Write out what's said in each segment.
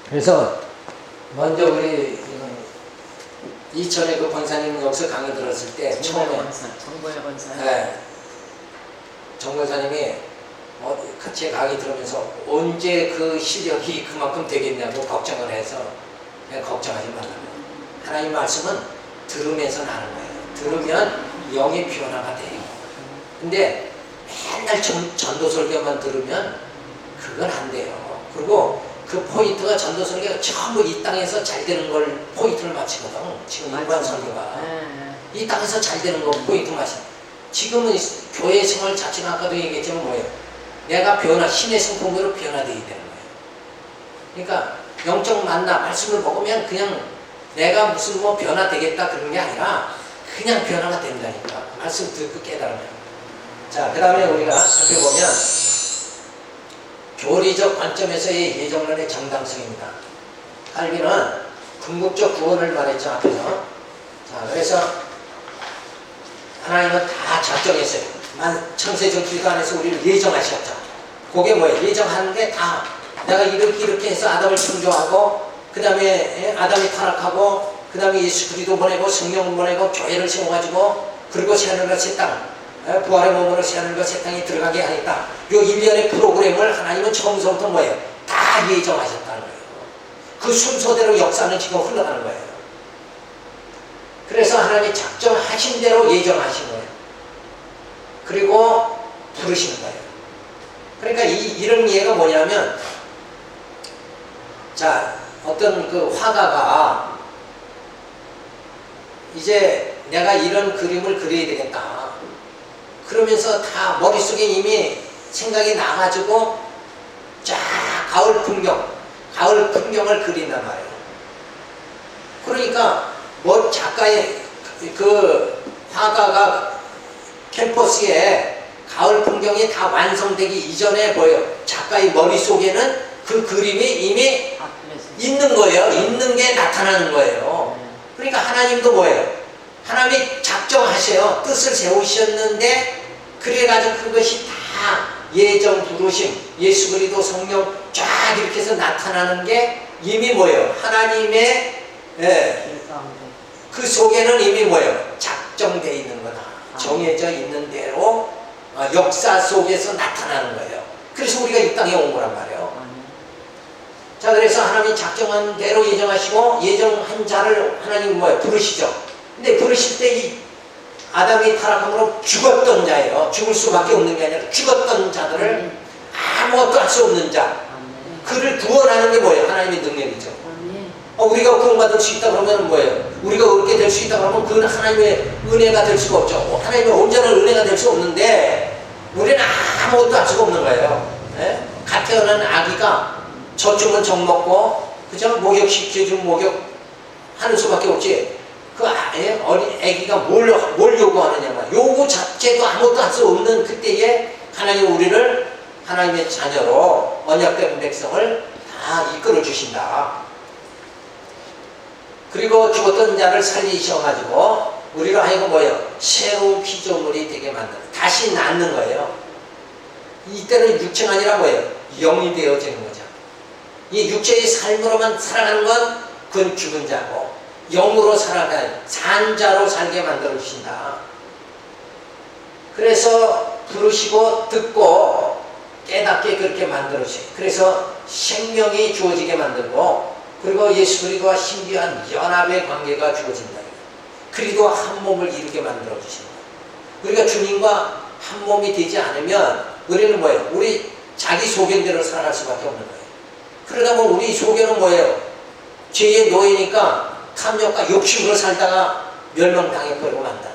그래서 먼저 우리 이천에 그 권사님 여기서 강의 들었을 때 처음에 정보의 권사. 네, 정 권사님이 같이 강의 들으면서 언제 그 시력이 그만큼 되겠냐고 걱정을 해서 그냥 걱정하지 말라고. 하나님 말씀은 들으면서 나는 거예요. 들으면 영의 변화가 돼요. 근데 맨날 전도설교만 들으면 그건 안 돼요. 그리고 그 포인트가 전도설교가 전부 이 땅에서 잘 되는 걸 포인트를 맞추거든. 지금 일반 설교가 이 땅에서 잘 되는 거 포인트 맞춰. 지금은 교회 생활 자체가 아까도 얘기했지만 뭐예요? 내가 신의 성품으로 변화되어야 되는 거예요. 그러니까 영적 만나 말씀을 먹으면 그냥 내가 무슨 변화되겠다 그런 게 아니라 그냥 변화가 된다니까. 말씀 듣고 깨달으면. 자, 그 다음에 우리가 살펴보면 교리적 관점에서의 예정론의 정당성입니다. 칼빈은 궁극적 구원을 말했죠, 앞에서. 자, 그래서 하나님은 다 작정했어요. 천세전투기도 안에서 우리를 예정하셨죠. 그게 뭐예요? 예정하는데 다 내가 이렇게 해서 아담을 창조하고 그 다음에 아담이 타락하고 그 다음에 예수 그리스도 보내고 성령을 보내고 교회를 세워가지고 그리고 새하늘과 새 땅 부활의 몸으로 새하늘과 새 땅에 들어가게 하겠다. 요 일련의 프로그램을 하나님은 처음부터 뭐예요? 다 예정하셨다는 거예요. 그 순서대로 역사는 지금 흘러가는 거예요. 그래서 하나님이 작정하신 대로 예정하신 거예요. 그리고 부르시는 거예요. 그러니까 이런 예가 뭐냐면, 자, 어떤 그 화가가 이제 내가 이런 그림을 그려야 되겠다. 그러면서 다 머릿속에 이미 생각이 나가지고 쫙 가을 풍경을 그린단 말이에요. 그러니까 작가의 그 화가가 캔버스에 가을 풍경이 다 완성되기 이전에 작가의 머릿속에는 그 그림이 이미 있는 거예요. 있는 게 나타나는 거예요. 그러니까 하나님도 뭐예요? 하나님이 작정하셔요. 뜻을 세우셨는데 그래가지고 그것이 다 예정 부르심, 예수 그리스도 성령 쫙 이렇게 해서 나타나는 게 이미 뭐예요? 하나님의 그 속에는 이미 뭐예요? 작정되어 있는 거다. 정해져 있는 대로 역사 속에서 나타나는 거예요. 그래서 우리가 이 땅에 온 거란 말이에요. 자, 그래서 하나님이 작정한 대로 예정하시고 예정한 자를 하나님 부르시죠. 근데 부르실 때 이 아담이 타락함으로 죽었던 자예요. 죽을 수밖에 없는 게 아니라 죽었던 자들을 아무것도 할 수 없는 자, 그를 구원하는 게 뭐예요? 하나님의 능력이죠. 우리가 구원받을 수 있다 그러면 뭐예요? 우리가 그렇게 될 수 있다 그러면 그건 하나님의 은혜가 될 수가 없죠. 하나님의 온전한 은혜가 될 수 없는데 우리는 아무것도 할 수가 없는 거예요. 갓 태어난 아기가 젖주면 젖 먹고 그죠? 목욕시켜주면 목욕하는 수밖에 없지. 그 어린 아기가 뭘 요구하느냐. 요구 자체도 아무것도 할 수 없는 그때에 하나님 우리를 하나님의 자녀로 언약된 백성을 다 이끌어 주신다. 그리고 죽었던 자를 살리셔가지고 우리로 하여금 새로운 피조물이 되게 만드는, 다시 낳는 거예요. 이때는 육체가 아니라 영이 되어지는 거죠. 이 육체의 삶으로만 살아가는 건 그건 죽은 자고, 영으로 살아가는 산자로 살게 만들어 주신다. 그래서 부르시고 듣고 깨닫게 그렇게 만들어 주세요. 그래서 생명이 주어지게 만들고, 그리고 예수 그리스도와 신비한 연합의 관계가 주어진다. 그리스도와 한 몸을 이루게 만들어 주신다. 우리가 주님과 한 몸이 되지 않으면 우리는 우리 자기 소견대로 살아갈 수밖에 없는 거예요. 그러다 보면 우리 소견은 죄의 노예니까 탐욕과 욕심으로 살다가 멸망당해버리고 만다.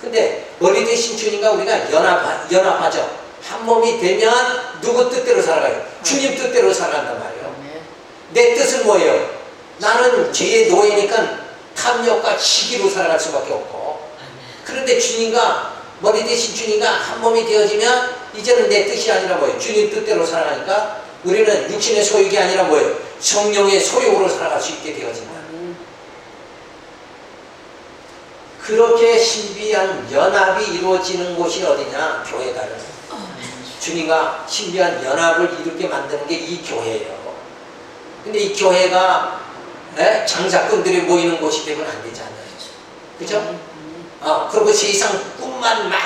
근데 머리 대신 주님과 우리가 연합하죠. 한 몸이 되면 누구 뜻대로 살아가요? 주님 뜻대로 살아간단 말이에요. 내 뜻은 뭐예요? 나는 죄의 노예니까 탐욕과 시기로 살아갈 수밖에 없고, 그런데 주님과 머리 대신 주님과 한 몸이 되어지면 이제는 내 뜻이 아니라 주님 뜻대로 살아가니까 우리는 육신의 소욕이 아니라 성령의 소욕으로 살아갈 수 있게 되어진다. 그렇게 신비한 연합이 이루어지는 곳이 어디냐? 교회다요. 주님과 신비한 연합을 이루게 만드는 게 이 교회예요. 근데 이 교회가 장사꾼들이 모이는 곳이 되면 안 되잖아요. 그죠? 그리고 세상 꿈만 막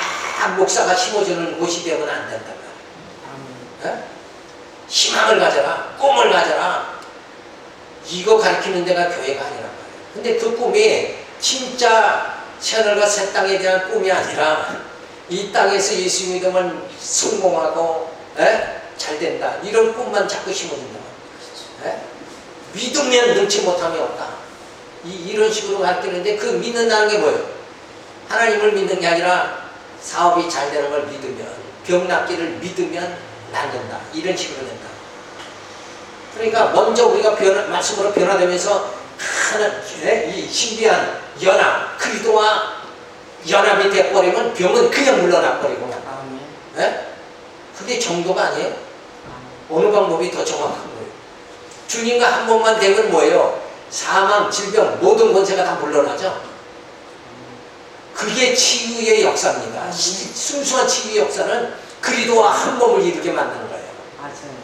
목사가 심어주는 곳이 되면 안 된단 말이에요. 희망을 가져라, 꿈을 가져라. 이거 가르치는 데가 교회가 아니란 말이에요. 근데 그 꿈이 진짜 새하늘과 새 땅에 대한 꿈이 아니라 이 땅에서 예수 믿으면 성공하고 잘 된다. 이런 꿈만 자꾸 심어준다. 믿으면 능치 못함이 없다. 이런 식으로 가르치는데 그 믿는다는 게 뭐예요? 하나님을 믿는 게 아니라 사업이 잘 되는 걸 믿으면, 병 낫기를 믿으면 낫는다. 이런 식으로 된다. 그러니까 먼저 우리가 말씀으로 변화되면서 이 신비한 연합, 그리스도와 연합이 돼버리면 병은 그냥 물러나버리고 그게 정도가 아니에요. 어느 방법이 더 정확한 거예요? 주님과 한 번만 되면 뭐예요? 사망, 질병, 모든 권세가 다 물러나죠. 그게 치유의 역사입니다. 순수한 치유의 역사는 그리스도와 한 몸을 이루게 만드는 거예요. 맞아요.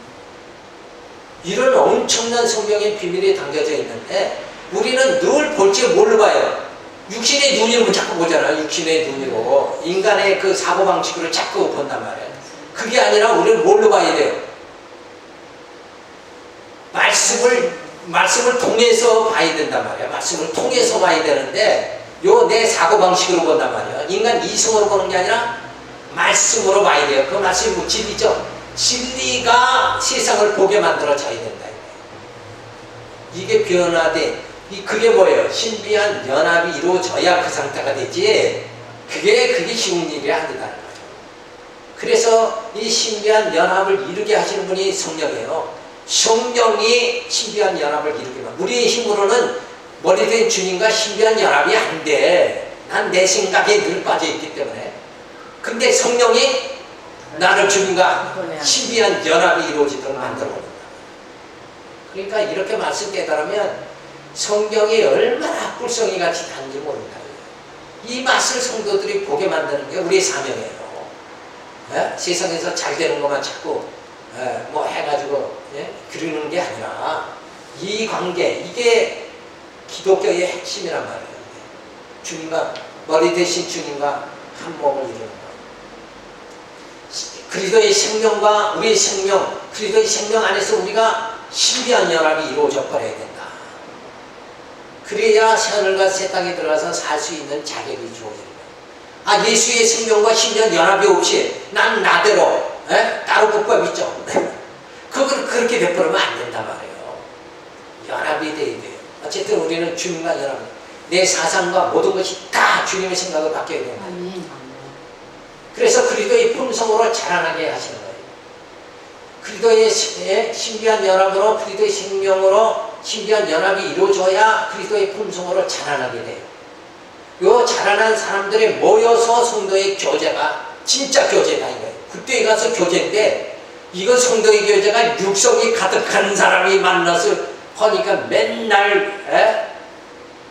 이런 엄청난 성경의 비밀이 담겨져 있는데 우리는 늘 볼 줄 뭘로 봐요? 육신의 눈으로 자꾸 보잖아요. 육신의 눈으로 인간의 그 사고방식으로 자꾸 본단 말이에요. 그게 아니라 우리는 뭘로 봐야 돼요? 말씀을 통해서 봐야 된단 말이에요. 말씀을 통해서 봐야 되는데 요 내 사고방식으로 본단 말이에요. 인간 이성으로 보는 게 아니라 말씀으로 봐야 돼요. 그 말씀이 뭐 진리죠. 진리가 세상을 보게 만들어져야 된다. 이게 변화된, 그게 뭐예요? 신비한 연합이 이루어져야 그 상태가 되지, 그게 쉬운 일이 아니다는 거예요. 그래서 이 신비한 연합을 이루게 하시는 분이 성령이에요. 성령이 신비한 연합을 이루게 만듭니다. 우리의 힘으로는 머리 된 주님과 신비한 연합이 안 돼. 난 내 생각에 늘 빠져있기 때문에. 근데 성령이 나를 주님과 신비한 연합이 이루어지도록 만들어 버린다. 그러니까 이렇게 말씀 깨달으면 성경이 얼마나 꿀성이 같이 단지 모른다. 이 맛을 성도들이 보게 만드는 게 우리의 사명이에요. 세상에서 잘 되는 것만 자꾸 뭐 해가지고 그러는 게 아니라 이 관계, 이게 기독교의 핵심이란 말이에요. 주님과, 머리 대신 주님과 한 몸을 이루는 것. 그리스도의 생명과 우리의 생명, 그리스도의 생명 안에서 우리가 신비한 연합이 이루어져 버려야 된다. 그래야 새하늘과 새 땅에 들어가서 살 수 있는 자격이 주어지는 거예요. 예수의 생명과 신비한 연합이 없이 난 나대로 따로 국밥 있죠. 그걸 그렇게 베풀면 안 된단 말이에요. 연합이 돼야 돼요. 어쨌든 우리는 주님과 연합, 내 사상과 모든 것이 다 주님의 생각을 바뀌어야 됩니다. 그래서 그리스도의 품성으로 자라나게 하시는 거예요. 그리스도의 신비한 연합으로, 그리스도의 생명으로 신비한 연합이 이루어져야 그리스도의 품성으로 자라나게 돼요. 요 자라난 사람들이 모여서 성도의 교제가 진짜 교제다 이거예요. 그때 가서 교제인데 이건 성도의 교제가 육성이 가득한 사람이 만나서 하니까 맨날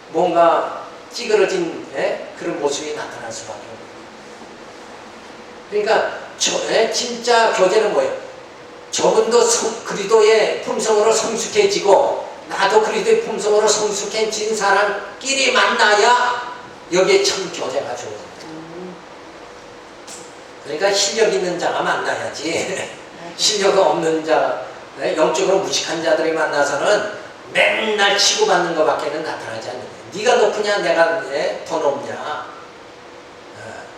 뭔가 찌그러진 그런 모습이 나타날 수밖에 없어요. 그러니까 진짜 교제는 뭐예요? 저분도 그리스도의 품성으로 성숙해지고 나도 그리스도의 품성으로 성숙해진 사람끼리 만나야 여기에 참 교제가 주어집니다. 그러니까 실력 있는 자가 만나야지 실력 없는 자, 영적으로 무식한 자들이 만나서는 맨날 치고받는 것밖에는 나타나지 않는 거예요. 네가 높으냐 내가 더 높냐.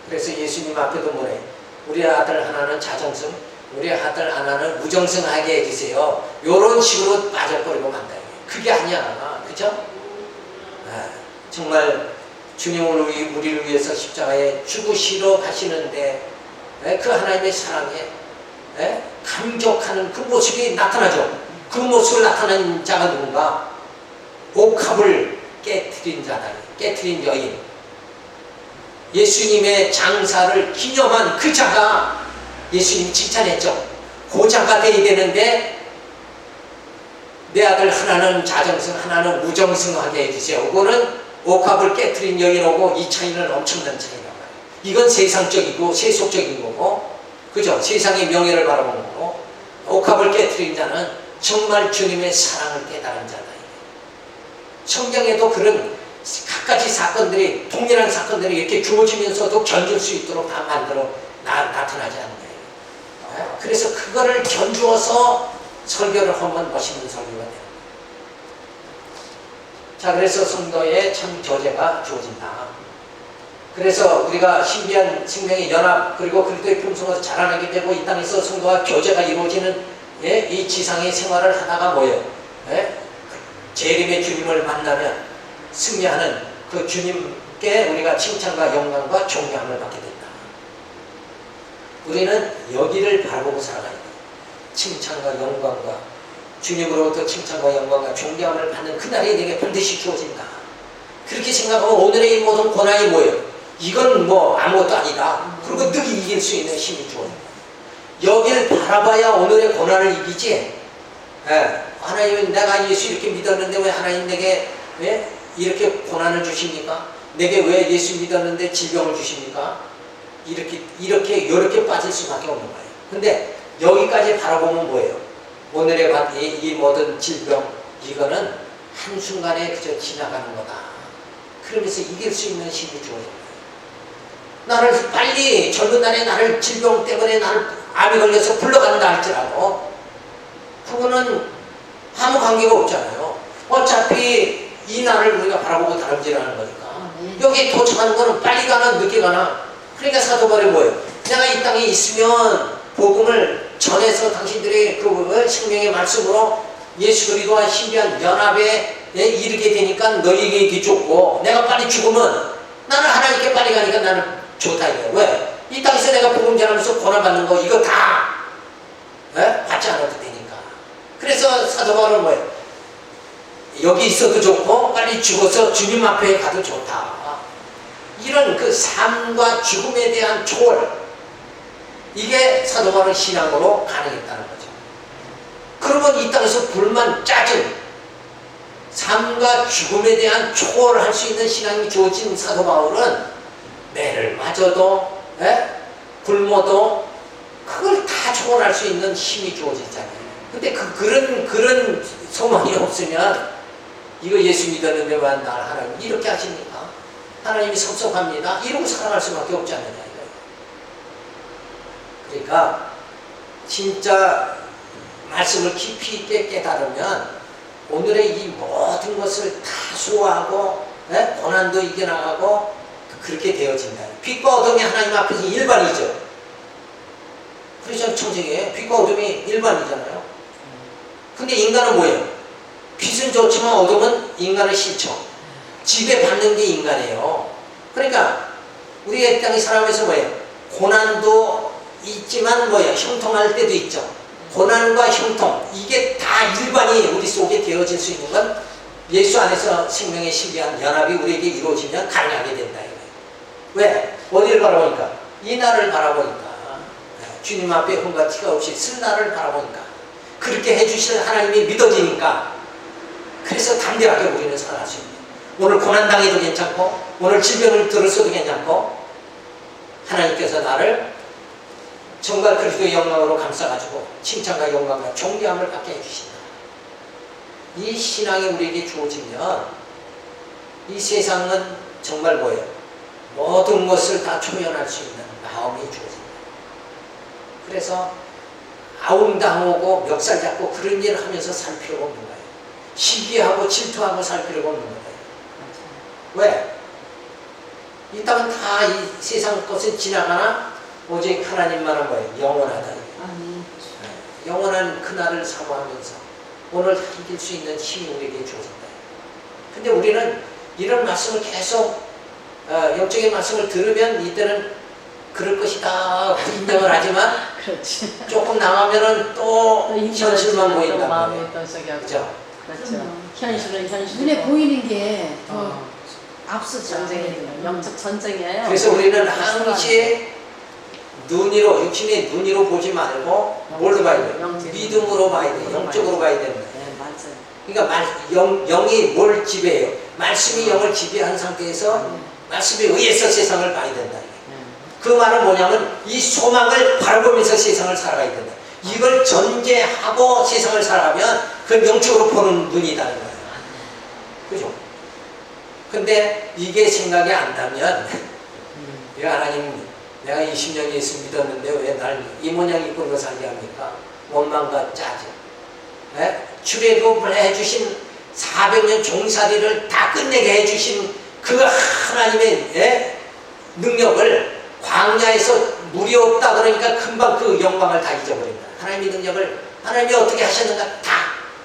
그래서 예수님 앞에도 뭐래? 우리 아들 하나는 자정승, 우리 아들 하나는 무정승하게 해주세요. 요런 식으로 빠져버리고 만다. 그게 아니야. 그죠? 정말 주님을 우리를 위해서 십자가에 죽으시러 가시는데 그 하나님의 사랑에 감격하는 그 모습이 나타나죠. 그 모습을 나타낸 자가 누군가? 옥합을 깨트린 자다. 깨트린 여인. 예수님의 장사를 기념한 그 자가 예수님이 칭찬했죠. 그 자가 돼야 되는데 내 아들 하나는 자정승 하나는 무정승하게 해주세요. 그거는 옥합을 깨트린 여인하고 이 차이는 엄청난 차이란 말이에요. 이건 세상적이고 세속적인 거고, 그죠? 세상의 명예를 바라보는 거고, 옥합을 깨트린 자는 정말 주님의 사랑을 깨달은 자다. 성경에도 그런 갖가지 사건들이, 동일한 사건들이 이렇게 주어지면서도 견줄 수 있도록 다 만들어 나타나지 않는 거예요. 그래서 그거를 견주어서 설교를 하면 멋있는 설교가 돼요. 자, 그래서 성도의 참 교제가 주어진다. 그래서 우리가 신비한 생명의 연합, 그리고 그리스도의 품성에서 자라나게 되고 이 땅에서 성도와 교제가 이루어지는 이 지상의 생활을 하다가 뭐예요? 재림의 주님을 만나면 승리하는 그 주님께 우리가 칭찬과 영광과 존경함을 받게 된다. 우리는 여기를 바라보고 살아가야 돼. 칭찬과 영광과 주님으로부터 칭찬과 영광과 존경함을 받는 그날이 내게 반드시 주어진다. 그렇게 생각하면 오늘의 이 모든 고난이 뭐예요? 이건 뭐 아무것도 아니다. 그리고 늘 이길 수 있는 힘이 주어진다. 여기를 바라봐야 오늘의 고난을 이기지. 하나님은 내가 예수 이렇게 믿었는데 왜 하나님 내게 왜 이렇게 고난을 주십니까? 내게 왜 예수 믿었는데 질병을 주십니까? 이렇게 빠질 수밖에 없는 거예요. 근데 여기까지 바라보면 뭐예요? 오늘의 이 모든 질병, 이거는 한순간에 그저 지나가는 거다. 그러면서 이길 수 있는 힘이 주어진 거예요. 나를 빨리 젊은 날에 나를 질병 때문에 나를 암이 걸려서 불러간다 할지라도 그거는 아무 관계가 없잖아요. 어차피 이 날을 우리가 바라보고 다름질하는 거니까. 여기 도착하는 거는 빨리 가나 늦게 가나. 그러니까 사도 바울이 뭐예요? 내가 이 땅에 있으면 복음을 전해서 당신들의 그 생명의 말씀으로 예수 그리스도와 신비한 연합에 이르게 되니까 너희에게 이게 좋고, 내가 빨리 죽으면 나는 하나님께 빨리 가니까 나는 좋다 이거예요. 왜? 이 땅에서 내가 복음 전하면서 고난받는 거 이거 다 받지 않아도 되니까. 그래서 사도 바울은 뭐예요? 여기 있어도 좋고 빨리 죽어서 주님 앞에 가도 좋다. 이런 그 삶과 죽음에 대한 초월, 이게 사도 바울은 신앙으로 가능했다는 거죠. 그러면 이 땅에서 불만, 짜증, 삶과 죽음에 대한 초월을 할 수 있는 신앙이 주어진 사도 바울은 매를 맞아도 굶어도 그걸 다 초월할 수 있는 힘이 주어지잖아요. 근데 그런 소망이 없으면 이거 예수 믿었는데 왜 날 하나님 이렇게 하십니까? 하나님이 섭섭합니다. 이러고 살아갈 수밖에 없지 않느냐 이거예요. 그러니까 진짜 말씀을 깊이 있게 깨달으면 오늘의 이 모든 것을 다 소화하고 고난도 이겨나가고 그렇게 되어진다. 빛과 어둠이 하나님 앞에서 일반이죠. 그래서 청정에 빛과 어둠이 일반이잖아요. 근데 인간은 뭐예요? 빛은 좋지만 어둠은 인간을 싫죠. 지배받는 게 인간이에요. 그러니까 우리가 이 땅에 살아가면서 뭐예요? 고난도 있지만 뭐예요? 형통할 때도 있죠. 고난과 형통, 이게 다 일반이 우리 속에 되어질 수 있는 건 예수 안에서 생명의 신비한 연합이 우리에게 이루어지면 가능하게 된다. 왜? 어디를 바라보니까? 이 날을 바라보니까. 주님 앞에 흠과 티가 없이 쓸 날을 바라보니까. 그렇게 해주실 하나님이 믿어지니까. 그래서 담대하게 우리는 살아갈 수 있는. 오늘 고난당해도 괜찮고, 오늘 질병을 들었어도 괜찮고, 하나님께서 나를 정말 그리스도의 영광으로 감싸가지고 칭찬과 영광과 존귀함을 받게 해주신다. 이 신앙이 우리에게 주어지면 이 세상은 정말 뭐예요? 모든 것을 다 초연할 수 있는 마음이 주어진다. 그래서 아웅당하고 멱살 잡고 그런 일을 하면서 살 필요가 없는 거예요. 시기하고 질투하고 살 필요가 없는 거예요. 왜? 이 땅은 다 이 세상 것은 지나가나 오직 하나님만은 뭐예요? 영원하다. 영원한 그날을 사모하면서 오늘 이길 수 있는 힘이 우리에게 주어진다. 근데 우리는 이런 말씀을 계속 영적인 말씀을 들으면 이때는 그럴 것이다 인정을 하지만 조금 나가면은 또 현실만 보인다. 그렇죠? 현실은 눈에 보이는 게 더 앞서죠. 전쟁이에요. 영적 전쟁이에요. 그래서 우리는 항시 눈으로, 육신의 눈으로 보지 말고 뭘로 봐야 돼요? 믿음으로 봐야 돼요. 영적으로 봐야 됩니다. 네, 맞아요. 그러니까 영이 뭘 지배해요? 말씀이 영을 지배한 상태에서 말씀에 의해서 세상을 봐야 된다. 그 말은 뭐냐면 이 소망을 바라보면서 세상을 살아가야 된다. 이걸 전제하고 세상을 살아가면 그걸 영적으로 보는 눈이 있다는 거예요. 그죠? 근데 이게 생각이 안 나면 야 하나님 내가 20년 예수 믿었는데 왜 날 이 모양 이꼴로 살게 합니까? 원망과 짜증. 출애굽을 해주신 400년 종살이를 다 끝내게 해주신 그 하나님의 능력을 광야에서 물이 없다 그러니까 금방 그 영광을 다 잊어버립니다. 하나님의 능력을 하나님이 어떻게 하셨는가 다.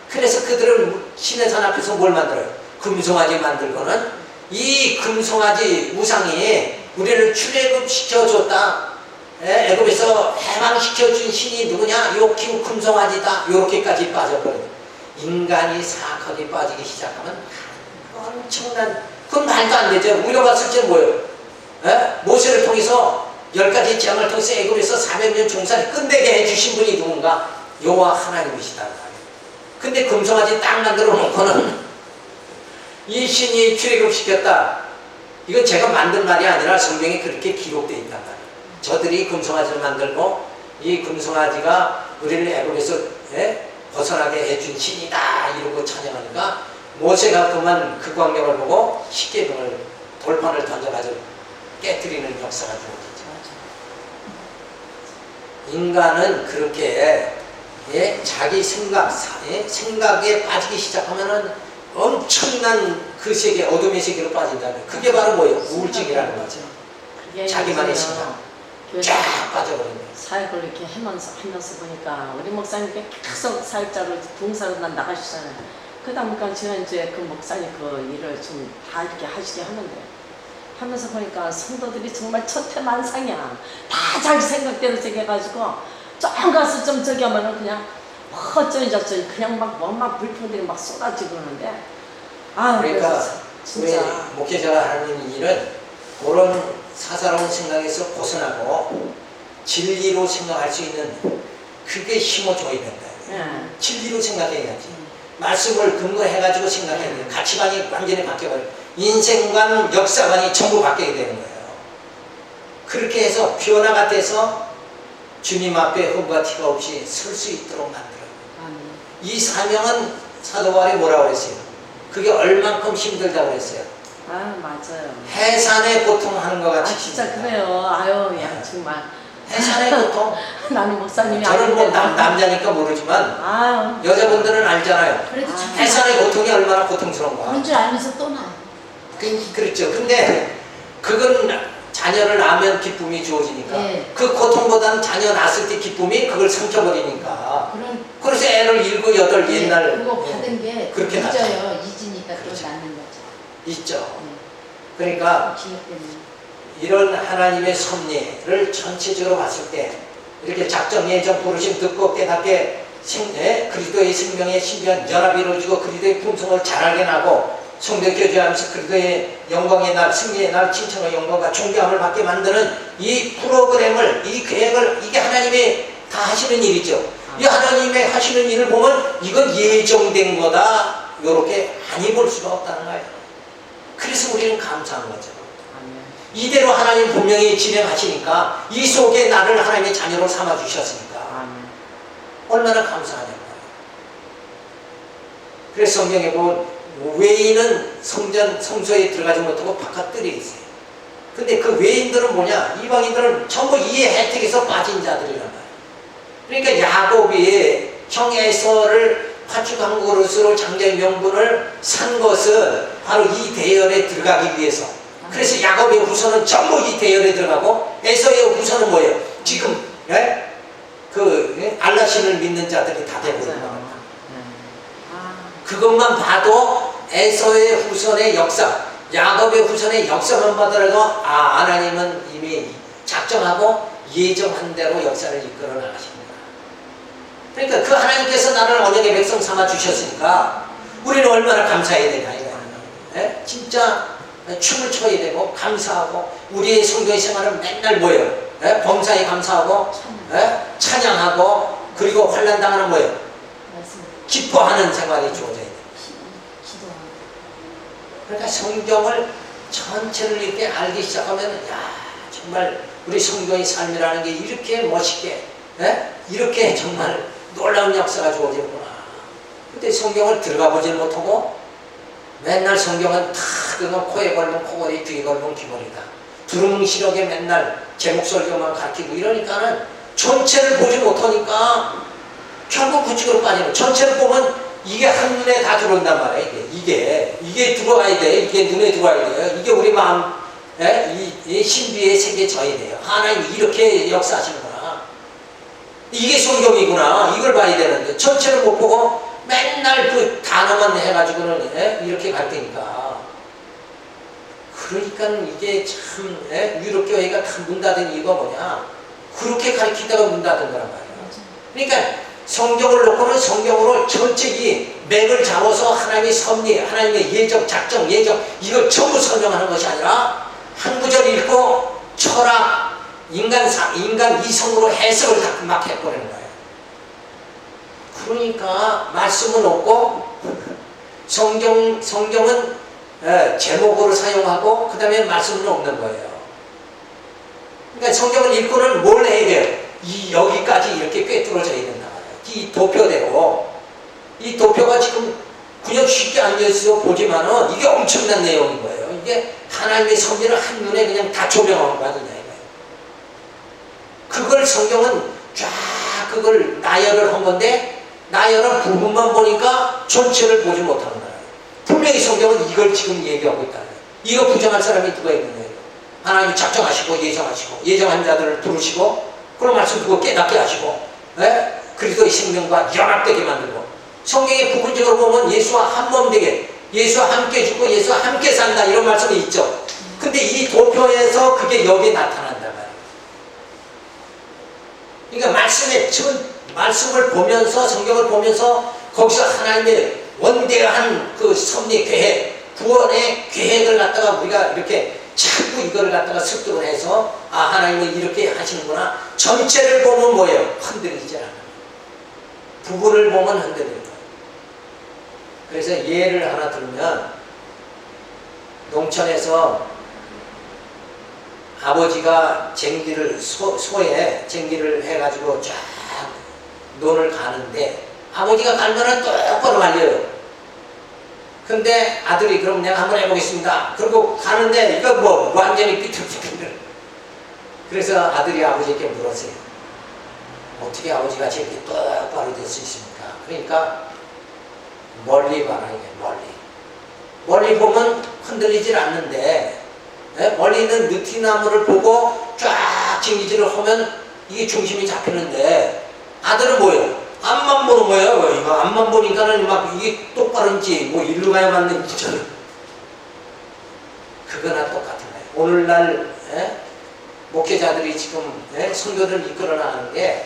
그래서 그들은 신의 산 앞에서 뭘 만들어요? 금송아지 만들고는 이 금송아지 우상이 우리를 출애굽시켜줬다. 애굽에서 해방시켜준 신이 누구냐? 요 키우 금송아지다. 요렇게까지 빠져버려요. 인간이 사악하게 빠지기 시작하면 엄청난, 그건 말도 안 되죠. 우리가 봤을 때 뭐예요? 모세를 통해서 10가지 재앙을 통해서 애굽에서 400년 종살이 끝내게 해주신 분이 누군가? 여호와 하나님이시다. 근데 금송아지 딱 만들어 놓고는 이 신이 출애굽시켰다. 이건 제가 만든 말이 아니라 성경에 그렇게 기록되어 있단 말이에요. 저들이 금송아지를 만들고 이 금송아지가 우리를 애굽에서 벗어나게 해준 신이다 이러고 찬양하니까 모세가 그만 그 광경을 보고 십계명을 돌판을 던져가지고 깨뜨리는 역사가 주어지죠. 인간은 그렇게 자기 생각에 빠지기 시작하면은 엄청난 그 세계, 어둠의 세계로 빠진다는, 그게 바로 뭐예요? 우울증이라는 거죠. 자기만의 생각 쫙 빠져버립니다. 사역을 이렇게 하면서 보니까 우리 목사님께 계속 사역자로 봉사로 난 나가시잖아요. 그러다 보니까 제가 이제 그 목사님 그 일을 좀 다 이렇게 하시게 하는데, 하면서 보니까 성도들이 정말 천태만상이야. 다 자기 생각대로 생겨가지고 좀 가서 좀 저기 하면은 그냥 어쩌니 저쩌니 그냥 막 불평들이 막 쏟아지고 그러는데, 그러니까 진짜 우리 목회자가 하는 일은 그런 사사로운 생각에서 벗어나고 진리로 생각할 수 있는, 그게 힘을 줘야 된다. 진리로 생각해야지. 말씀을 근거해가지고 생각해야 돼요. 가치관이 완전히 바뀌어버려요. 인생관, 역사관이 전부 바뀌게 되는 거예요. 그렇게 해서 변화가 돼서 주님 앞에 흠과 티가 없이 설 수 있도록 만들어요. 이 사명은 사도 바울이 뭐라고 그랬어요? 그게 얼만큼 힘들다고 그랬어요? 맞아요. 해산의 고통하는 것 같이. 진짜 그래요. 아유, 야, 정말. 해산의 고통? 나는 목사님이 저는 뭐 아닌데도. 남자니까 모르지만 아유, 여자분들은 알잖아요. 그래도 참 해산의 고통이 얼마나 고통스러운가. 그런 줄 알면서 또 나. 그렇죠. 근데 그건 자녀를 낳으면 기쁨이 주어지니까 네. 그 고통보다는 자녀 낳았을 때 기쁨이 그걸 삼켜버리니까. 그런 그래서 애를 7, 8 옛날 그거 받은 게 그렇게 잊어요. 잊으니까 그렇죠. 또 낳는 거죠. 있죠. 그러니까 기억 때문에. 이런 하나님의 섭리를 전체적으로 봤을 때 이렇게 작정, 예정, 부르심 듣고 깨닫게 그리스도의 생명의 신비한 연합이 이루어지고 그리스도의 품성을 잘하게 나고 성령 교제하면서 그리스도의 영광의 날, 승리의 날, 칭찬과 영광과 존경함을 받게 만드는 이 프로그램을, 이 계획을, 이게 하나님이 다 하시는 일이죠. 이 하나님의 하시는 일을 보면 이건 예정된 거다, 이렇게 많이 볼 수가 없다는 거예요. 그래서 우리는 감사한 거죠. 이대로 하나님 분명히 진행하시니까, 이 속에 나를 하나님의 자녀로 삼아주셨으니까 얼마나 감사하냐고요. 그래서 성경에 보면 외인은 성소에 들어가지 못하고 바깥들에 있어요. 근데 그 외인들은 뭐냐? 이방인들은 전부 이 혜택에서 빠진 자들이란 말이에요. 그러니까 야곱이 형 에서를 파축한 그릇으로 장자의 명분을 산 것은 바로 이 대열에 들어가기 위해서. 그래서 야곱의 후손은 전부 이 대열에 들어가고, 에서의 후손은 뭐예요? 지금 알라신을 믿는 자들이 다 되고 있는 거예요. 그것만 봐도 에서의 후손의 역사, 야곱의 후손의 역사만 봐더라도 하나님은 이미 작정하고 예정한 대로 역사를 이끌어 나가십니다. 그러니까 그 하나님께서 나를 언약의 백성 삼아 주셨으니까 우리는 얼마나 감사해야 되냐 이거예요. 진짜 춤을 춰야 되고 감사하고, 우리의 성도의 생활은 맨날 뭐예요? 범사에 감사하고 찬양하고, 그리고 환난 당하는 뭐예요? 기뻐하는 생활이 주어져야 돼요. 그러니까 성경을 전체를 이렇게 알기 시작하면 정말 우리 성도의 삶이라는 게 이렇게 멋있게 이렇게 정말 놀라운 역사가 주어지는구나. 근데 성경을 들어가 보질 못하고 맨날 성경은 다 그거 코에 걸면 코걸이, 귀에 걸면 귀걸이다. 두루뭉실하게 맨날 제목 설교만 가르치고 이러니까는 전체를 보지 못하니까 결국 구치로 빠지는. 전체를 보면 이게 한눈에 다 들어온단 말이야. 이게 들어와야 돼. 이게 눈에 들어와야 돼요. 이게 우리 마음, 이 신비의 세계에 져야 돼요. 하나님 이렇게 역사하시는구나. 이게 성경이구나. 이걸 봐야 되는데 전체를 못 보고 맨날 그 단어만 해가지고는 이렇게 갈 테니까. 그러니까 이게 참 유럽 교회가 다 문 닫은 이유가 뭐냐? 그렇게 가르치다가 문 닫은 거란 말이야. 그러니까 성경을 놓고는 성경으로 전체 이 맥을 잡아서 하나님의 섭리, 하나님의 예정, 작정, 예정 이걸 전부 설명하는 것이 아니라 한 구절 읽고 철학, 인간 이성으로 해석을 다 막 해버리는 거예요. 그러니까 말씀은 없고 성경은 제목으로 사용하고 그 다음에 말씀은 없는 거예요. 그러니까 성경을 읽고는 뭘 해야 돼요? 여기까지 이렇게 꿰뚫어져 있는 나라예요. 이 도표대로. 이 도표가 지금 그냥 쉽게 앉아있어 보지만은 이게 엄청난 내용인 거예요. 이게 하나님의 섭리를 한눈에 그냥 다 조명한 거 아니냐 이거예요. 그걸 성경은 쫙 그걸 나열을 한 건데 나열한 부분만 보니까 전체를 보지 못하는 거예요. 분명히 성경은 이걸 지금 얘기하고 있다. 이거 부정할 사람이 누가 있느냐. 하나님이 작정하시고 예정하시고 예정한 자들을 부르시고 그런 말씀 그거 깨닫게 하시고 그리스도의 생명과 연합되게 만들고 성경에 부분적으로 보면 예수와 한 몸 되게 예수와 함께 죽고 예수와 함께 산다 이런 말씀이 있죠. 근데 이 도표에서 그게 여기 나타난단 말이에요. 그러니까 말씀을 보면서 성경을 보면서 거기서 하나님의 원대한 그 섭리 계획 구원의 계획을 갖다가 우리가 이렇게 자꾸 이거를 갖다가 습득을 해서 하나님은 이렇게 하시는구나. 전체를 보면 뭐예요? 흔들리지 않아요. 부분을 보면 흔들리는 거예요. 그래서 예를 하나 들면 농촌에서 아버지가 소에 쟁기를 해가지고 쫙 논을 가는데 아버지가 갈면은 똑바로 갈려요. 근데 아들이 그럼 내가 한번 해보겠습니다. 그리고 가는데 이거 뭐 완전히 삐뚤삐뚤. 그래서 아들이 아버지에게 물었어요. 어떻게 아버지가 저렇게 똑바로 될 수 있습니까? 그러니까 멀리 봐라 이게 멀리 보면 흔들리질 않는데 멀리 있는 느티나무를 보고 쫙 쟁기질을 하면 이게 중심이 잡히는데 아들은 뭐예요? 앞만 보는 거예요. 이거 앞만 보니까는 막 이게 똑바른지 뭐 일로 가야 맞는지 저는 그거나 똑같은 거예요. 오늘날 목회자들이 지금 선교를 이끌어 나가는 게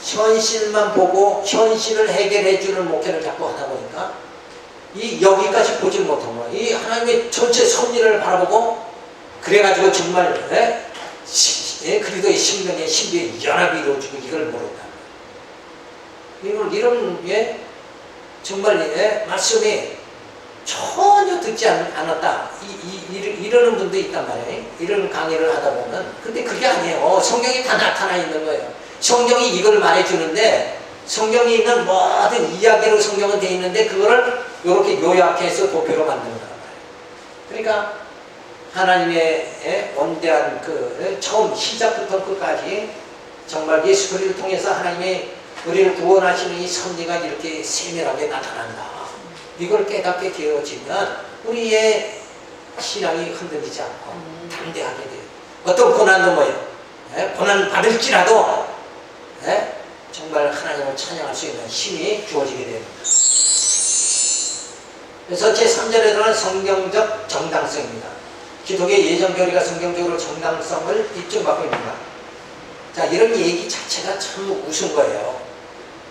현실만 보고 현실을 해결해 주는 목회를 자꾸 하다 보니까 여기까지 보질 못한 거예요. 이 하나님의 전체 섭리를 바라보고 그래가지고 정말 그리스도의 생명의 신비의 연합이 이루어지고 이걸 모른다. 이런 정말 말씀이 전혀 듣지 않았다 이러는 분도 있단 말이에요. 이런 강의를 하다 보면 근데 그게 아니에요. 성경이 다 나타나 있는 거예요. 성경이 이걸 말해주는데 성경이 있는 모든 이야기로 성경은 돼 있는데 그거를 이렇게 요약해서 도표로 만드는 거란 말이에요. 그러니까 하나님의 원대한 그 처음 시작부터 끝까지 정말 예수 그리스도를 통해서 하나님의 우리를 구원하시는 이 섭리가 이렇게 세밀하게 나타난다. 이걸 깨닫게 되어지면 우리의 신앙이 흔들리지 않고 담대하게 돼요. 어떤 고난도 뭐예요? 고난 받을지라도 정말 하나님을 찬양할 수 있는 힘이 주어지게 됩니다. 그래서 제3절에서는 성경적 정당성입니다. 기독의 예정교리가 성경적으로 정당성을 입증받고 있습니다. 자, 이런 얘기 자체가 참 우스운 거예요.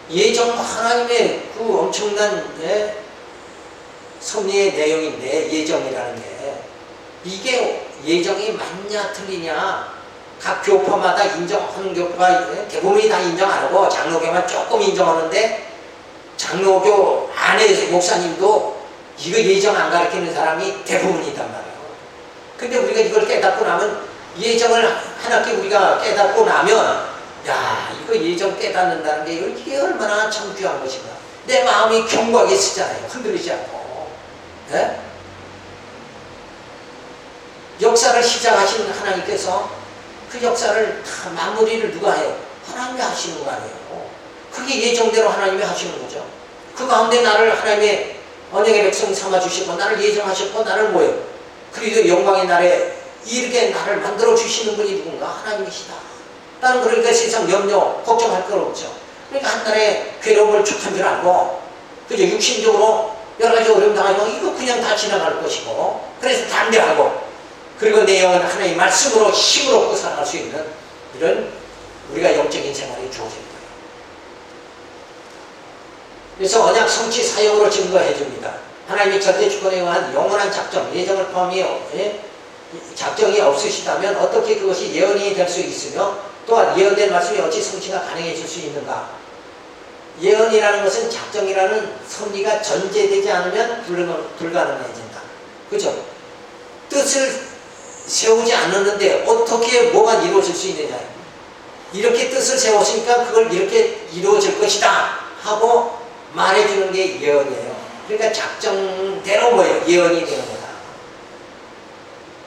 하나님의 그 엄청난 섭리의 내용인데 예정이라는 게 이게 예정이 맞냐 틀리냐 각 교파마다 인정하는 교파가 대부분이 다 인정 안 하고 장로교만 조금 인정하는데 장로교 안에 목사님도 이거 예정 안 가르치는 사람이 대부분이단 말이에요. 근데 우리가 이걸 깨닫고 나면 예정을 하나께 우리가 깨닫고 나면 야, 이거 예정 깨닫는다는 게 이게 얼마나 참 귀한 것인가. 내 마음이 견고하게 쓰잖아요. 흔들리지 않고. 예? 역사를 시작하신 하나님께서 그 역사를 다 마무리를 누가 해요? 하나님이 하시는 거 아니에요. 그게 예정대로 하나님이 하시는 거죠. 그 가운데 나를 하나님의 언약의 백성 삼아주시고 나를 예정하셨고 나를 뭐예요? 그리고 영광의 날에 이렇게 나를 만들어 주시는 분이 누군가? 하나님이시다. 나는 그러니까 세상 염려, 걱정할 건 없죠. 그러니까 한날의 괴로움을 족한 줄 알고, 그죠? 육신적으로 여러 가지 어려움 당하지만 이거 그냥 다 지나갈 것이고, 그래서 담대하고, 그리고 내 영은 하나님의 말씀으로 힘을 얻고 살아갈 수 있는 이런 우리가 영적인 생활이 주어진 거예요. 그래서 언약 성취 사역으로 증거해 줍니다. 하나님이 절대 주권에 의한 영원한 작정, 예정을 포함해요. 작정이 없으시다면 어떻게 그것이 예언이 될 수 있으며 또한 예언된 말씀이 어찌 성취가 가능해질 수 있는가? 예언이라는 것은 작정이라는 섭리가 전제되지 않으면 불가능해진다. 그죠? 뜻을 세우지 않았는데 어떻게 뭐가 이루어질 수 있느냐? 이렇게 뜻을 세웠으니까 그걸 이렇게 이루어질 것이다 하고 말해주는 게 예언이에요. 그러니까 작정대로 뭐예요? 예언이 되는 거다.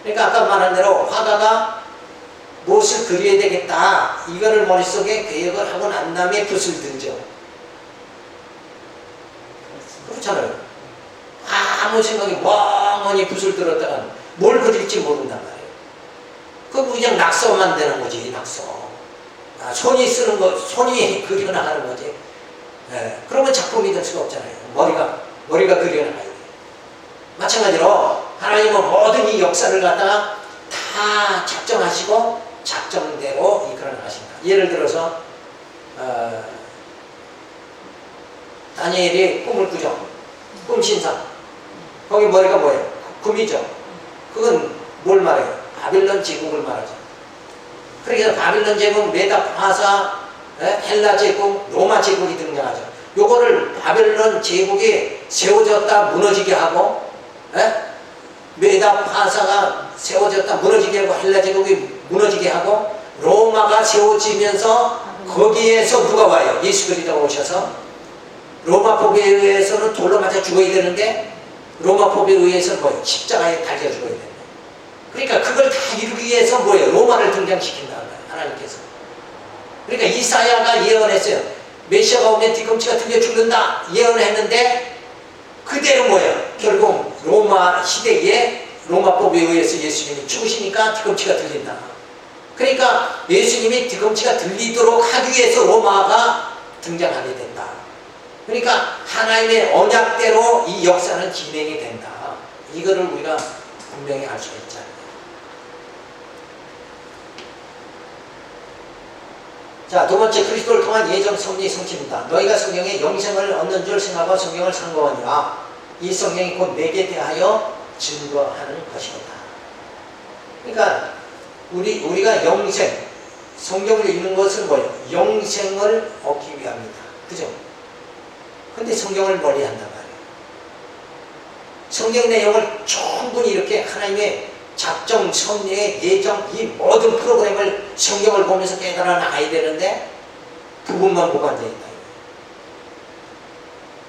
그러니까 아까 말한 대로 화가가 무엇을 그려야 되겠다 이거를 머릿속에 계획을 하고 난 다음에 붓을 들죠. 그렇잖아요. 아무 생각이 멍하니 붓을 들었다가 뭘 그릴지 모른단 말이에요. 그거 그냥 낙서만 되는 거지. 낙서. 손이 쓰는 거, 손이 그려나가는 거지. 네. 그러면 작품이 될 수가 없잖아요. 머리가 그려나가야 돼요. 마찬가지로 하나님은 모든 이 역사를 갖다가 다 작정하시고 작정대로 이끌어 나가신다. 예를 들어서 다니엘이 꿈을 꾸죠. 꿈신상. 거기 머리가 뭐예요? 금이죠. 그건 뭘 말해요? 바빌론 제국을 말하죠. 그러니까 바빌론 제국, 메다 파사, 헬라 제국, 로마 제국이 등장하죠. 요거를 바벨론 제국이 세워졌다 무너지게 하고, 메다 파사가 세워졌다 무너지게 하고, 헬라 제국이 무너지게 하고, 로마가 세워지면서 거기에서 누가 와요? 예수 그리스도가 오셔서 로마 법에 의해서는 돌로 맞아 죽어야 되는데 로마 법에 의해서는 뭐예요? 십자가에 달려 죽어야 되는 거예요. 그러니까 그걸 다 이루기 위해서 뭐예요? 로마를 등장시킨다 하나님께서. 그러니까 이사야가 예언했어요. 메시아가 오면 뒤꿈치가 들려 죽는다 예언했는데 그대로 뭐예요? 결국 로마 시대에 로마법에 의해서 예수님이 죽으시니까 뒤꿈치가 들린다. 그러니까 예수님이 뒤꿈치가 들리도록 하기 위해서 로마가 등장하게 된다. 그러니까 하나님의 언약대로 이 역사는 진행이 된다. 이거를 우리가 분명히 알 수가 있잖아요. 자, 두 번째, 그리스도를 통한 예정 섭리 성취입니다. 너희가 성경에 영생을 얻는 줄 생각하고 성경을 상고하니라. 이 성경이 곧 내게 대하여 증거하는 것이로다. 그러니까 우리가 영생, 성경을 읽는 것은 뭐예요? 영생을 얻기 위함이다. 그죠? 근데 성경을 멀리 한단 말이에요. 성경 내용을 충분히 이렇게 하나님의 작정, 섭리의 예정, 이 모든 프로그램을 성경을 보면서 깨달아 나가야 되는데 부분만 보고 앉아있다.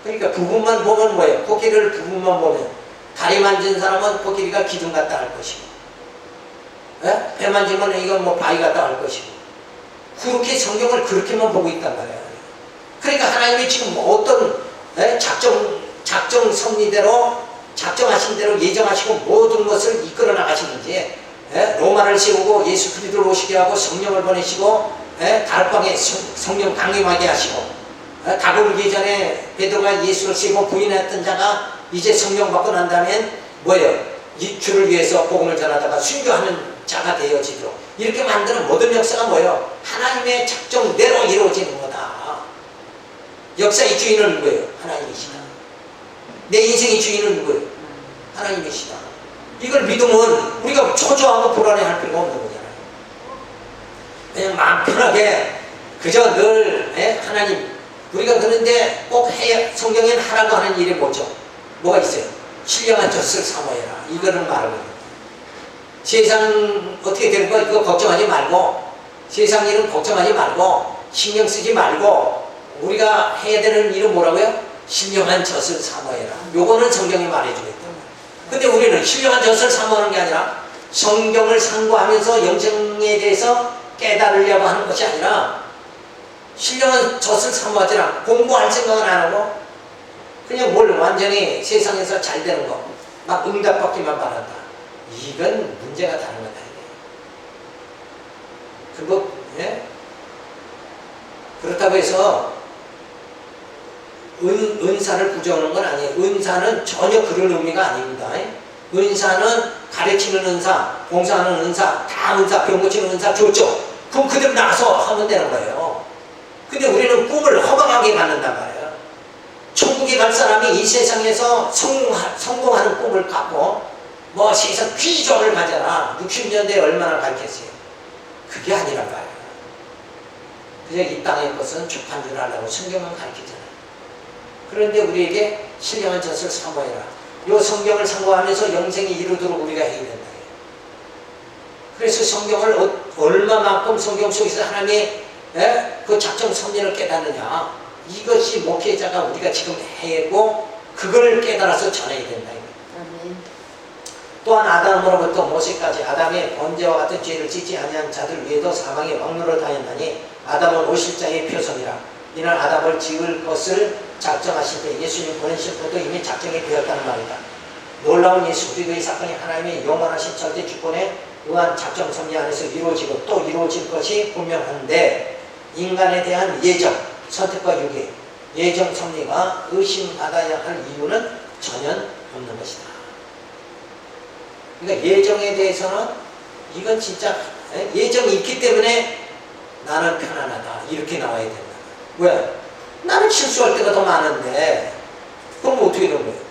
그러니까 부분만 보면 뭐예요? 코끼리를 부분만 보면 다리 만진 사람은 코끼리가 기둥 같다 할 것이고, 배 만지면 이건 뭐 바위 같다 할 것이고, 그렇게 성경을 그렇게만 보고 있단 말이에요. 그러니까 하나님이 지금 어떤 작정 섭리대로 작정하신 대로 예정하시고 모든 것을 이끌어 나가시는지, 로마를 세우고 예수 그리스도를 오시게 하고 성령을 보내시고, 다락방에 성령 강림하게 하시고, 다가올 예전에 베드로가 예수를 세고 부인했던 자가 이제 성령 받고 난 다음엔 뭐예요? 이 주를 위해서 복음을 전하다가 순교하는 자가 되어지도록 이렇게 만드는 모든 역사가 뭐예요? 하나님의 작정대로 이루어지는 거다. 역사의 주인은 누구예요? 하나님이시다. 내 인생의 주인은 누구예요? 하나님이시다. 이걸 믿으면 우리가 초조하고 불안해할 필요가 없는 거잖아요. 그냥 마음 편하게 그저 늘 하나님, 우리가 그런데 꼭 성경에는 하라고 하는 일이 뭐죠? 뭐가 있어요? 신령한 젖을 사모해라. 이거는 말하거든요. 세상 어떻게 되는 거 이거 걱정하지 말고 세상 일은 걱정하지 말고 신경 쓰지 말고 우리가 해야 되는 일은 뭐라고요? 신령한 젖을 사모해라. 요거는 성경이 말해주겠다. 근데 우리는 신령한 젖을 사모하는 게 아니라 성경을 상고하면서 영생에 대해서 깨달으려고 하는 것이 아니라 신령한 젖을 사모하지 않고 공부할 생각은 안 하고 그냥 뭘 완전히 세상에서 잘 되는 거 막 응답받기만 바란다. 이건 문제가 다른 거다. 그거 예? 그렇다고 해서 은사를 부정하는 건 아니에요. 은사는 전혀 그런 의미가 아닙니다. 은사는 가르치는 은사, 봉사하는 은사, 다 은사, 병 고치는 은사 좋죠. 그럼 그대로 나가서 하면 되는 거예요. 근데 우리는 꿈을 허망하게 갖는단 말이에요. 천국에 갈 사람이 이 세상에서 성공하는 꿈을 갖고 뭐 세상 비전을 가져라. 60년대에 얼마나 가르쳤어요. 그게 아니란 말이에요. 그냥 이 땅의 것은 족한 줄 알라고 성경은 가르치잖아요. 그런데 우리에게 신령한 젖을 사모해라. 이 성경을 상고하면서 영생이 이루도록 우리가 해야 된다. 그래서 성경을 얼마만큼 성경 속에서 하나님의 그 작정 섭리를 깨닫느냐. 이것이 목회자가 우리가 지금 해고 그걸 깨달아서 전해야 된다. 아멘. 또한 아담으로부터 모세까지 아담의 번제와 같은 죄를 짓지 아니한 자들 위에도 사망의 왕노를 하였나니 아담은 오실자의 표성이라. 이는 아담을 지을 것을 작정하실 때 예수님 보내실 것도 이미 작정이 되었다는 말이다. 놀라운 예수 그리스도의 사건이 하나님의 영원하신 절대 주권에 의한 작정 섭리 안에서 이루어지고 또 이루어질 것이 분명한데 인간에 대한 예정, 선택과 유기, 예정 섭리가 의심받아야 할 이유는 전혀 없는 것이다. 그러니까 예정에 대해서는 이건 진짜 예정이 있기 때문에 나는 편안하다 이렇게 나와야 된다. 왜? 나는 실수할 때가 더 많은데 그럼 어떻게 되는 거예요?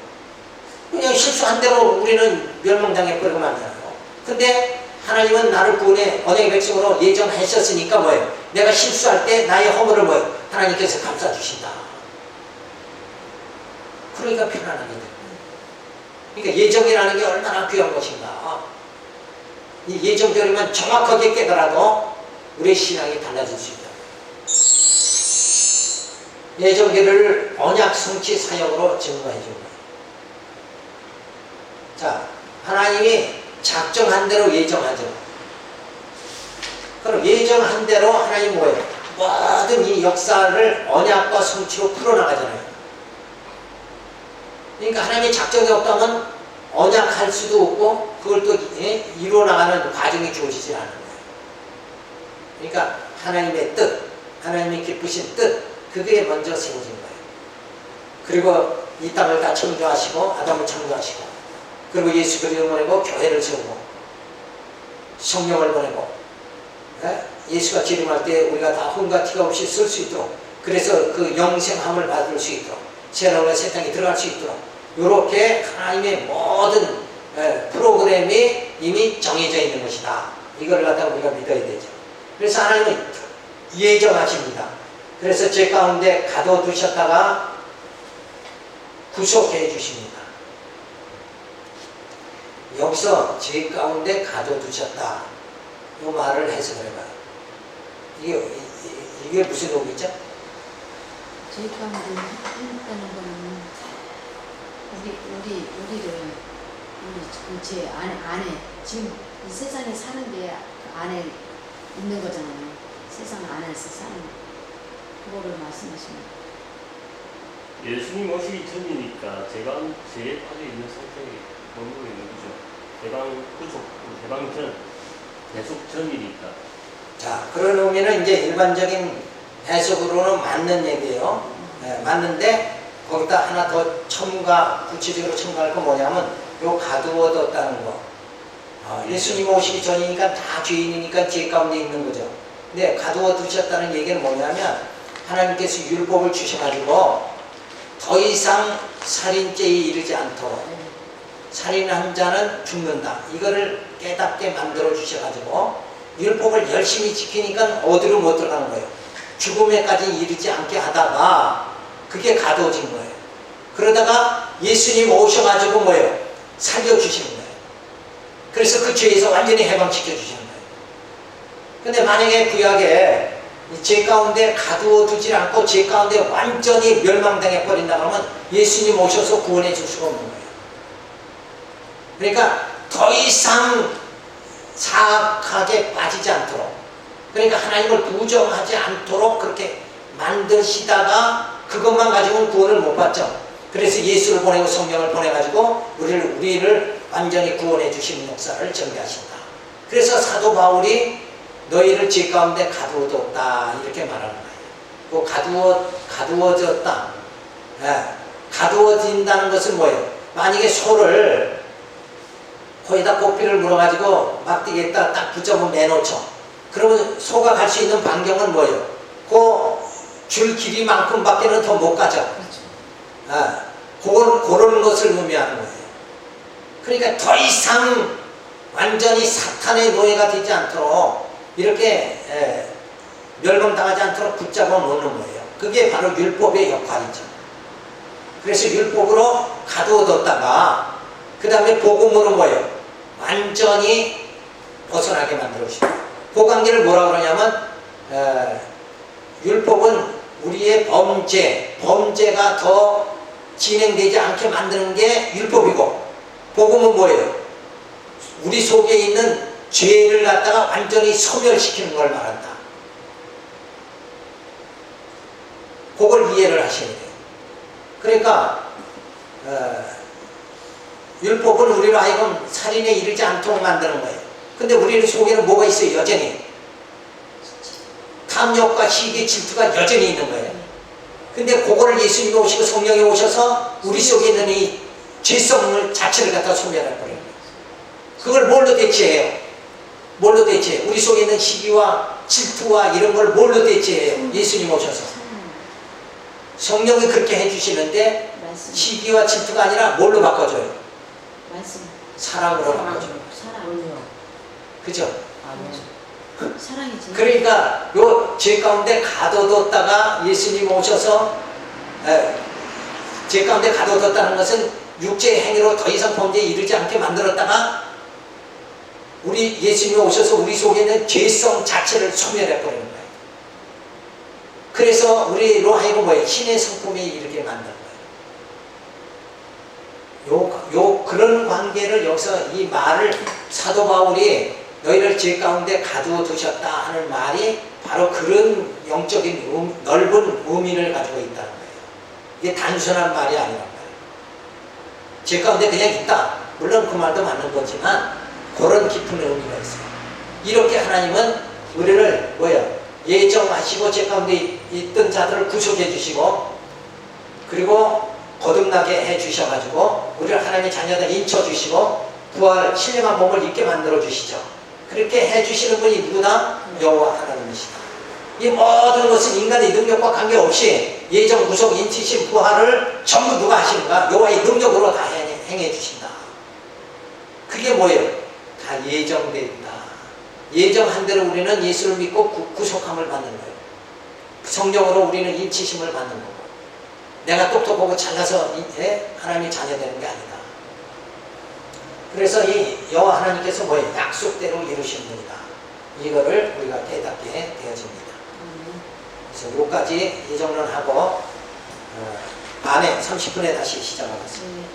그냥 실수한 대로 우리는 멸망당해버리고 말잖아요. 근데 하나님은 나를 구원해 언약의 백성으로 예정하셨으니까 뭐예요? 내가 실수할 때 나의 허물을 뭐예요? 하나님께서 감싸주신다. 그러니까 편안하게 됩니다. 그러니까 예정이라는 게 얼마나 귀한 것인가. 이 예정대로만 정확하게 깨달아도 우리의 신앙이 달라질 수 있다. 예정대로를 언약 성취 사역으로 증거해 준 거예요. 자, 하나님이 작정한 대로 예정하죠. 그럼 예정한 대로 하나님 뭐예요? 모든 이 역사를 언약과 성취로 풀어나가잖아요. 그러니까 하나님의 작정이 없다면 언약할 수도 없고 그걸 또 이루어나가는 과정이 주어지지 않는 거예요. 그러니까 하나님의 뜻, 하나님의 기쁘신 뜻, 그게 먼저 세워진 거예요. 그리고 이 땅을 다 창조하시고 아담을 창조하시고 그리고 예수 그리스도를 보내고 교회를 세우고 성령을 보내고 예수가 기름할 때 우리가 다 흠과 티가 없이 쓸 수 있도록 그래서 그 영생함을 받을 수 있도록 새로운 새 땅에 들어갈 수 있도록 이렇게 하나님의 모든 프로그램이 이미 정해져 있는 것이다. 이걸 갖다가 우리가 믿어야 되죠. 그래서 하나님은 예정하십니다. 그래서 죄 가운데 가둬두셨다가 구속해 주십니다. 여기서 죄 가운데 가둬두셨다. 이 말을 해석을 해봐요. 이게 무슨 의미죠? 저희 가운데 했다는 거는 우리를 제 안에 지금 이 세상에 사는데 그 안에 있는 거잖아요. 세상 안에서 사는 그거를 말씀하십니다. 예수님 오시기 전이니까 죄에 빠져 있는 상태에 머물고 있는 거죠. 대방 전, 대속 전이니까. 자, 그런 의미는 이제 일반적인 해석으로는 맞는 얘기예요. 맞는데 거기다 하나 더 구체적으로 첨가할 건 뭐냐면 요 가두어뒀다는 거. 예수님 오시기 전이니까 다 죄인이니까 죄 가운데 있는 거죠. 근데 가두어두셨다는 얘기는 뭐냐면 하나님께서 율법을 주셔가지고 더 이상 살인죄에 이르지 않도록 살인한 자는 죽는다. 이거를 깨닫게 만들어 주셔가지고 율법을 열심히 지키니까 어디로 못 들어가는 거예요. 죽음에까지 이르지 않게 하다가 그게 가둬진 거예요. 그러다가 예수님 오셔가지고 뭐예요? 살려주시는 거예요. 그래서 그 죄에서 완전히 해방시켜 주시는 거예요. 근데 만약에 구약에 이 죄 가운데 가두어 두지 않고 죄 가운데 완전히 멸망당해 버린다 그러면 예수님 오셔서 구원해 줄 수가 없는 거예요. 그러니까 더 이상 사악하게 빠지지 않도록, 그러니까 하나님을 부정하지 않도록 그렇게 만드시다가 그것만 가지고는 구원을 못 받죠. 그래서 예수를 보내고 성령을 보내가지고 우리를 완전히 구원해 주시는 역사를 전개하신다. 그래서 사도 바울이 너희를 죄 가운데 가두어뒀다 이렇게 말하는 거예요. 가두어졌다. 예. 가두어진다는 것은 뭐예요? 만약에 소를 거기다 고삐를 물어가지고 막대기에다 딱 붙잡으면 내놓죠. 그러면 소가 갈 수 있는 반경은 뭐예요? 그 줄 길이만큼밖에는 더 못 가죠. 그런 것을 의미하는 거예요. 그러니까 더 이상 완전히 사탄의 노예가 되지 않도록 이렇게 멸망당하지 않도록 붙잡아 놓는 거예요. 그게 바로 율법의 역할이죠. 그래서 율법으로 가두어뒀다가 그 다음에 복음으로 뭐예요? 완전히 벗어나게 만들어주시고, 그 관계를 뭐라 그러냐면 율법은 우리의 범죄가 더 진행되지 않게 만드는 게 율법이고, 복음은 뭐예요? 우리 속에 있는 죄를 갖다가 완전히 소멸시키는 걸 말한다. 그걸 이해를 하셔야 돼요. 그러니까 율법은 우리로 하여금 살인에 이르지 않도록 만드는 거예요. 근데 우리 속에는 뭐가 있어요? 여전히 탐욕과 시기, 질투가 여전히 있는 거예요. 근데 그거를 예수님이 오시고 성령이 오셔서 우리 속에 있는 이 죄성을 자체를 갖다 소멸해버려요. 그걸 뭘로 대체해요? 뭘로 대체해요? 우리 속에 있는 시기와 질투와 이런 걸 뭘로 대체해요? 예수님 오셔서 성령이 그렇게 해주시는데 말씀. 시기와 질투가 아니라 뭘로 바꿔줘요? 말씀. 사랑으로 바꿔줘요. 사랑. 그죠? 사랑이지. 그러니까 요 죄 가운데 가둬뒀다가 예수님 오셔서 죄 가운데 가둬뒀다는 것은 육체의 행위로 더 이상 범죄에 이르지 않게 만들었다가 우리 예수님이 오셔서 우리 속에 있는 죄성 자체를 소멸해버리는 거예요. 그래서 우리로 하여금 뭐예요? 신의 성품이 이렇게 만든 거예요. 그런 관계를 여기서 이 말을 사도 바울이 너희를 죄 가운데 가두어 두셨다 하는 말이 바로 그런 영적인 넓은 의미를 가지고 있다는 거예요. 이게 단순한 말이 아니란 말이에요. 죄 가운데 그냥 있다. 물론 그 말도 맞는 거지만 그런 깊은 의미가 있어요. 이렇게 하나님은 우리를 예정하시고 죄 가운데 있던 자들을 구속해 주시고 그리고 거듭나게 해 주셔가지고 우리를 하나님의 자녀들 인쳐 주시고 부활 신령한 몸을 입게 만들어 주시죠. 그렇게 해 주시는 분이 누구다? 여호와 하나님이시다. 이 모든 것은 인간의 능력과 관계없이 예정 구속 인치신 부활을 전부 누가 하시는가? 여호와의 능력으로 다 행해 주신다. 그게 뭐예요? 다 예정되어 있다. 예정한 대로 우리는 예수를 믿고 구속함을 받는 거예요. 성령으로 우리는 인치심을 받는 거고, 내가 똑똑하고 잘나서 하나님의 자녀 되는 게 아니다. 그래서 이 여호와 하나님께서 뭐예요? 약속대로 이루신 분이다. 이거를 우리가 깨닫게 되어집니다. 그래서 여기까지 이 정도는 하고 안에 30분에 다시 시작하겠습니다.